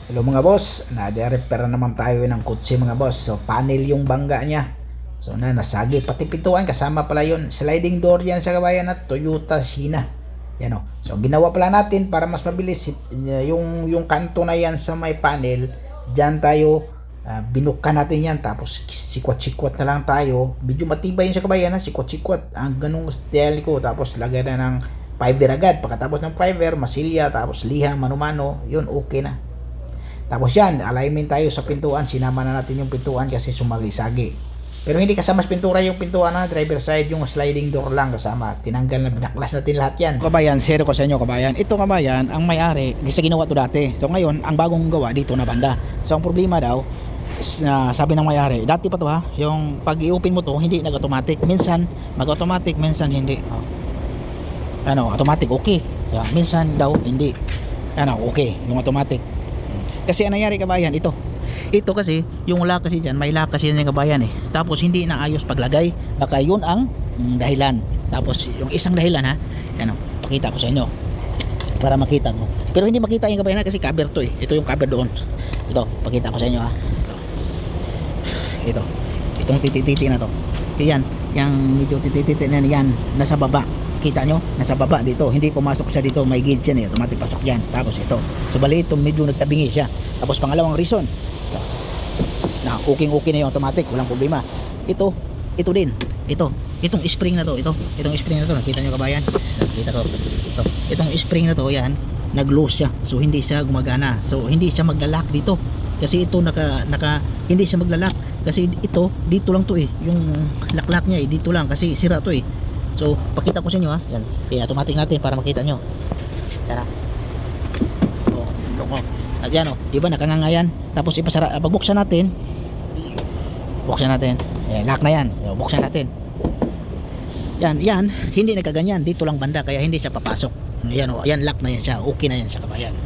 Hello mga boss, na-repair naman tayo ng kotse mga boss. So panel yung bangga niya. So nasagi pati pintuan, kasama pala yun. Sliding door yan sa kabayan at Toyota Sienna. Yan o. So ginawa pala natin para mas mabilis yung kanto na yan sa may panel. Diyan tayo binukan natin yan, tapos sikwat-sikwat na lang tayo. Medyo matibay yun sa kabayan ha, sikwat-sikwat ang ganung style ko. Tapos lagay na ng fiber agad. Pagkatapos ng fiber, masilya, tapos liha, mano-mano, yun okay na. Tapos yan, alignment tayo sa pintuan. Sinama na natin yung pintuan kasi sumagi-sagi. Pero hindi kasama sa pintura yung pintuan na driver side, yung sliding door lang kasama. Tinanggal na, binaklas natin lahat yan. Kabayan, share ko sa inyo kabayan. Ito kabayan, ang may-ari, kasi ginawa to dati. So ngayon, ang bagong gawa dito na banda. So ang problema daw, is, sabi ng may-ari, dati pa to ha, yung pag i-open mo to, hindi nag-automatic. Minsan, mag-automatic, minsan hindi. Automatic, okay. Minsan daw, hindi. Okay, yung automatic. Kasi ang nangyari kabayan, ito kasi yung lock kasi dyan, may lock kasi yan yung kabayan eh. Tapos hindi naayos paglagay, baka yun ang dahilan. Tapos yung isang dahilan ha, pakita ko sa inyo para makita mo. Pero hindi makita yung kabayan kasi cover to eh. Ito yung cover doon. Ito, pakita ko sa inyo ha. Itong titi-titi na to. Yan, yung medyo titi-titi na yan, nasa baba. Kita nyo, nasa baba dito, hindi pumasok siya dito, may gauge yan eh, automatic pasok yan. Tapos ito, so bali ito medyo nagtabingi siya. Tapos pangalawang reason na okay na yung automatic, walang problema. Ito din, itong spring na to, itong spring na to, nakita nyo kabayan, nakita ko itong spring na to, yan, nag-loose siya, so hindi siya gumagana, so hindi siya maglalak dito kasi ito hindi siya maglalak kasi ito, dito lang to eh, yung laklak niya eh, dito lang kasi sira to eh. So, pakita ko sa inyo ha. Yan. I-automatic natin para makita nyo. Yan ha. At yan o. Diba nakangangayan. Tapos ipasara. Pagbuksan natin. Ayan, lock na yan. Buksan natin. Yan. Hindi nagkaganyan. Dito lang banda. Kaya hindi siya papasok. Ayan o. Ayan, lock na yan siya. Okay na yan siya kabayan.